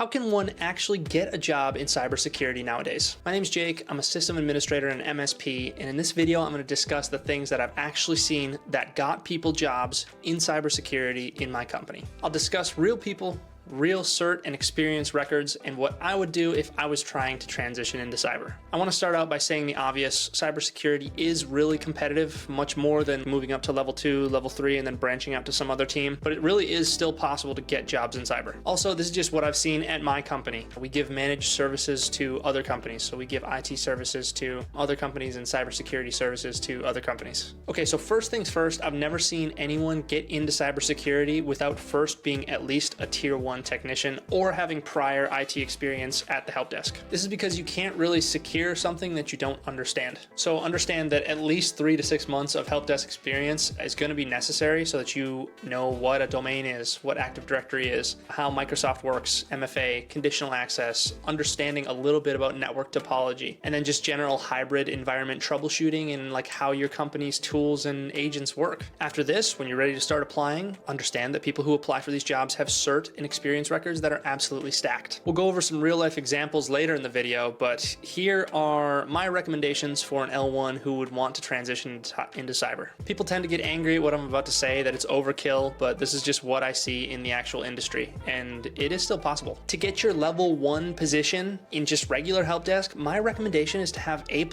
How can one actually get a job in cybersecurity nowadays? My name's Jake, I'm a system administrator and MSP, and in this video I'm going to discuss the things that I've actually seen that got people jobs in cybersecurity in my company. I'll discuss real people, real cert and experience records, and what I would do if I was trying to transition into cyber. I want to start out by saying the obvious. Cybersecurity is really competitive, much more than moving up to level 2, level 3, and then branching out to some other team, but it really is still possible to get jobs in cyber. Also, this is just what I've seen at my company. We give managed services to other companies, so we give IT services to other companies and cybersecurity services to other companies. Okay, so first things first, I've never seen anyone get into cybersecurity without first being at least a tier 1 technician or having prior IT experience at the help desk. This is because you can't really secure something that you don't understand. So understand that at least 3 to 6 months of help desk experience is going to be necessary so that you know what a domain is, what Active Directory is, how Microsoft works, MFA, conditional access, understanding a little bit about network topology, and then just general hybrid environment troubleshooting and like how your company's tools and agents work. After this, when you're ready to start applying, understand that people who apply for these jobs have cert and experience records that are absolutely stacked. We'll go over some real life examples later in the video, but here are my recommendations for an L1 who would want to transition into cyber. People tend to get angry at what I'm about to say, that it's overkill, but this is just what I see in the actual industry, and it is still possible. To get your level 1 position in just regular help desk, my recommendation is to have A+,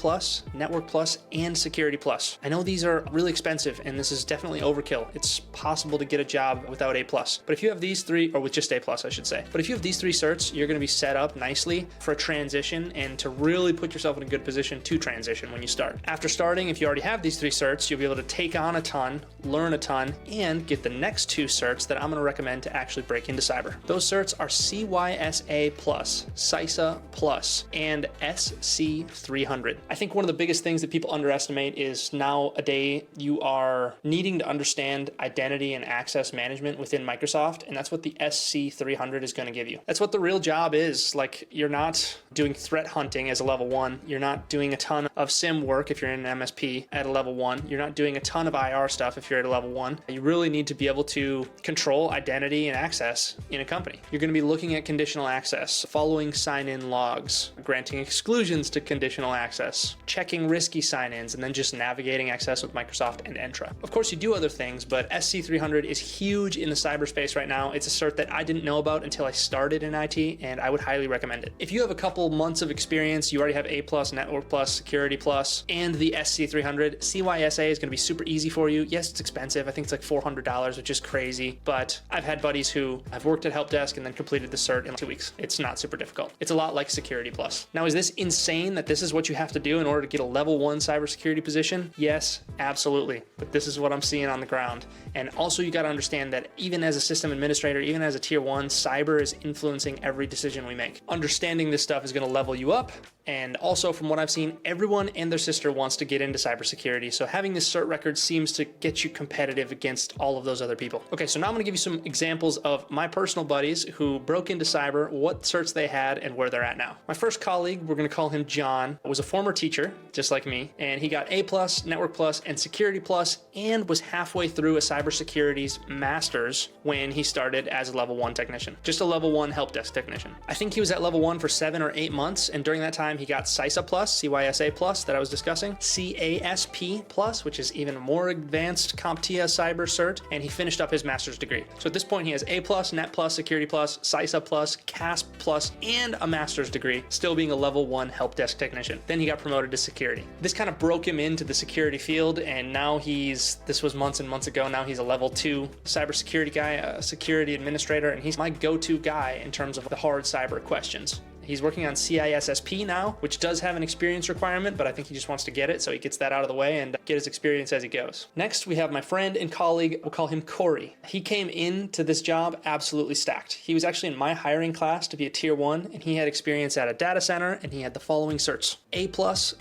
Network Plus, and Security Plus. I know these are really expensive, and this is definitely overkill. It's possible to get a job without A+, but if you have these three, or with just A+, I should say. But if you have these 3 certs, you're going to be set up nicely for a transition and to really put yourself in a good position to transition when you start. After starting, if you already have these 3 certs, you'll be able to take on a ton, learn a ton, and get the next 2 certs that I'm going to recommend to actually break into cyber. Those certs are CySA Plus, CySA Plus, and SC300. I think one of the biggest things that people underestimate is nowadays you are needing to understand identity and access management within Microsoft, and that's what the SC300 is going to give you. That's what the real job is. Like, you're not doing threat hunting as a level 1. You're not doing a ton of SIM work if you're in an MSP at a level 1. You're not doing a ton of IR stuff if you're at a level 1. You really need to be able to control identity and access in a company. You're going to be looking at conditional access, following sign-in logs, granting exclusions to conditional access, checking risky sign-ins, and then just navigating access with Microsoft and Entra. Of course, you do other things, but SC300 is huge in the cyberspace right now. It's a cert that I didn't know about until I started in IT, and I would highly recommend it. If you have a couple months of experience, you already have A+, Network Plus, Security Plus, and the SC300, CySA is going to be super easy for you. Yes, it's expensive. I think it's like $400, which is crazy, but I've had buddies who have worked at help desk and then completed the cert in 2 weeks. It's not super difficult. It's a lot like Security Plus. Now, is this insane that this is what you have to do in order to get a level 1 cybersecurity position? Yes, absolutely. But this is what I'm seeing on the ground. And also, you got to understand that even as a system administrator, even as a tier 1, cyber is influencing every decision we make. Understanding this stuff is going to level you up. And also, from what I've seen, everyone and their sister wants to get into cybersecurity. So having this cert record seems to get you competitive against all of those other people. Okay, so now I'm going to give you some examples of my personal buddies who broke into cyber, what certs they had, and where they're at now. My first colleague, we're going to call him John, was a former teacher, just like me, and he got A+, Network Plus, and Security Plus, and was halfway through a cybersecurity's master's when he started as a level 1 technician. Just a level 1 help desk technician. I think he was at level 1 for 7 or 8 months, and during that time he got CySA Plus, CySA Plus that I was discussing, CASP Plus, which is even more advanced CompTIA cyber cert, and he finished up his master's degree. So at this point he has A+, Net Plus, Security Plus, CySA Plus, CASP Plus, and a master's degree, still being a level 1 help desk technician. Then he got promoted to security. This kind of broke him into the security field, and now this was months and months ago, now he's a level 2 cybersecurity guy, a security administrator, and he's my go-to guy in terms of the hard cyber questions. He's working on CISSP now, which does have an experience requirement, but I think he just wants to get it, so he gets that out of the way and get his experience as he goes. Next, we have my friend and colleague, we'll call him Corey. He came into this job absolutely stacked. He was actually in my hiring class to be a tier 1, and he had experience at a data center, and he had the following certs: A+,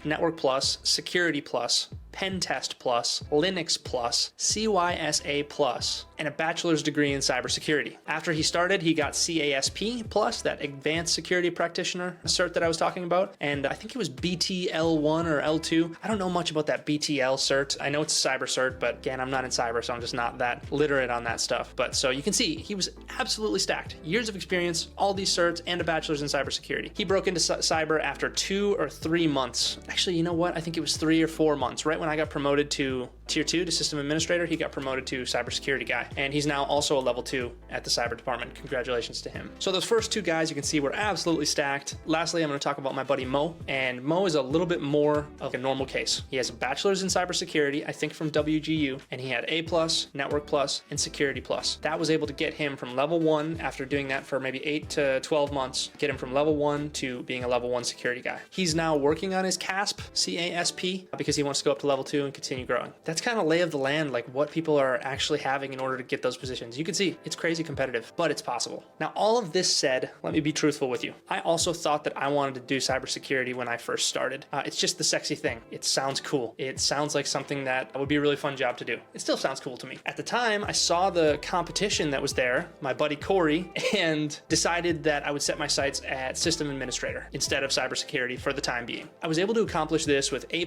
Network Plus, Security Plus, Pen Test Plus, Linux Plus, CySA Plus, and a bachelor's degree in cybersecurity. After he started, he got CASP Plus, that advanced security practitioner cert that I was talking about, and I think it was BTL1 or L2. I don't know much about that BTL cert. I know it's a cyber cert, but again, I'm not in cyber, so I'm just not that literate on that stuff. But so you can see he was absolutely stacked. Years of experience, all these certs, and a bachelor's in cybersecurity. He broke into cyber after 2 or 3 months. Actually, you know what? I think it was 3 or 4 months. Right when I got promoted to Tier 2 to System Administrator, he got promoted to Cybersecurity Guy. And he's now also a level 2 at the Cyber Department. Congratulations to him. So those first 2 guys you can see were absolutely stacked. Lastly, I'm going to talk about my buddy Mo. And Mo is a little bit more of a normal case. He has a bachelor's in cybersecurity, I think from WGU, and he had A+, Network Plus, and Security Plus. That was able to get him from level 1 after doing that for maybe 8 to 12 months, get him from level 1 to being a level 1 security guy. He's now working on his CASP, C-A-S-P, because he wants to go up to level 2 and continue growing. That's kind of lay of the land, like what people are actually having in order to get those positions. You can see it's crazy competitive, but it's possible. Now, all of this said, let me be truthful with you. I also thought that I wanted to do cybersecurity when I first started. It's just the sexy thing. It sounds cool. It sounds like something that would be a really fun job to do. It still sounds cool to me. At the time, I saw the competition that was there, my buddy Corey, and decided that I would set my sights at System Administrator instead of cybersecurity for the time being. I was able to accomplish this with A+,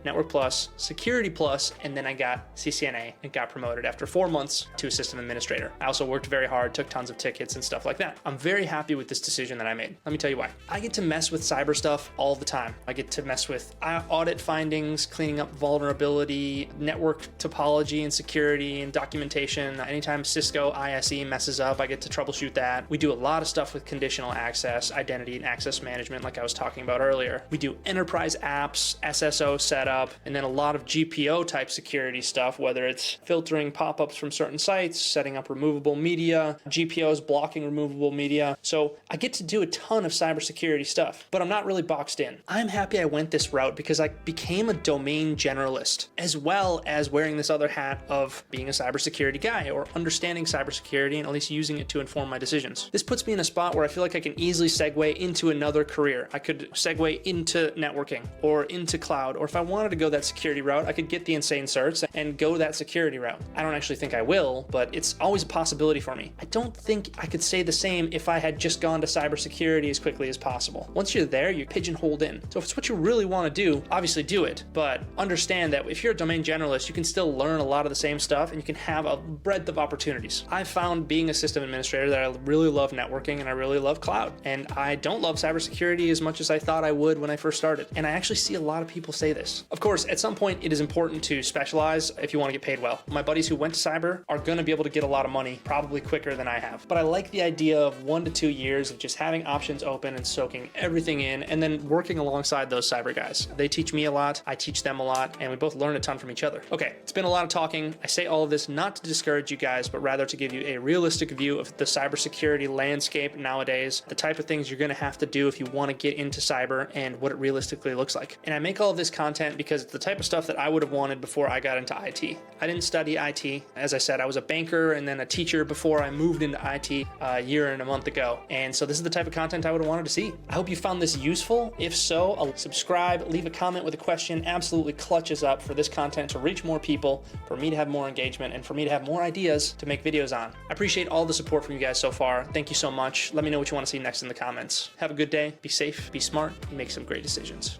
Network Plus, Security Plus, and then I got CCNA and got promoted after 4 months to a System Administrator. I also worked very hard, took tons of tickets and stuff like that. I'm very happy with this decision that I made. Let me tell you why. I get to mess with cyber stuff all the time. I get to mess with audit findings, cleaning up vulnerability, network topology and security and documentation. Anytime Cisco ISE messes up, I get to troubleshoot that. We do a lot of stuff with conditional access, identity and access management, like I was talking about earlier. We do enterprise apps, SSO setup, and then a lot of GPO type security stuff, whether it's filtering pop-ups from certain sites, setting up removable media, GPOs blocking removable media. So I get to do a ton of cybersecurity stuff, but I'm not really boxed in. I'm happy I went this route because I became a domain generalist, as well as wearing this other hat of being a cybersecurity guy or understanding cybersecurity and at least using it to inform my decisions. This puts me in a spot where I feel like I can easily segue into another career. I could segue into networking or into cloud, or if I wanted to go that security route, I could get the insane certs and go that security route. I don't actually think I will, but it's always a possibility for me. I don't think I could say the same if I had just gone to cybersecurity as quickly as possible. Once you're there, you're pigeonholed in. So if it's what you really want to do, obviously do it, but understand that if you're a domain generalist, you can still learn a lot of the same stuff and you can have a breadth of opportunities. I've found being a system administrator that I really love networking and I really love cloud. And I don't love cybersecurity as much as I thought I would when I first started. And I actually see a lot of people say this. Of course, at some point, it is important to specialize if you want to get paid well. My buddies who went to cyber are going to be able to get a lot of money probably quicker than I have. But I like the idea of 1 to 2 years of just having options open and soaking everything in and then working alongside those cyber guys. They teach me a lot, I teach them a lot, and we both learn a ton from each other. Okay, it's been a lot of talking. I say all of this not to discourage you guys, but rather to give you a realistic view of the cybersecurity landscape nowadays, the type of things you're going to have to do if you want to get into cyber and what it realistically looks like. And I make all of this content because it's the type of stuff that I would have wanted before I got into IT. I didn't study IT. As I said, I was a banker and then a teacher before I moved into IT a year and a month ago. And so this is the type of content I would have wanted to see. I hope you found this useful. If so, I'll subscribe, leave a comment with a question. Absolutely clutches up for this content to reach more people, for me to have more engagement, and for me to have more ideas to make videos on. I appreciate all the support from you guys so far. Thank you so much. Let me know what you want to see next in the comments. Have a good day. Be safe, be smart, and make some great decisions.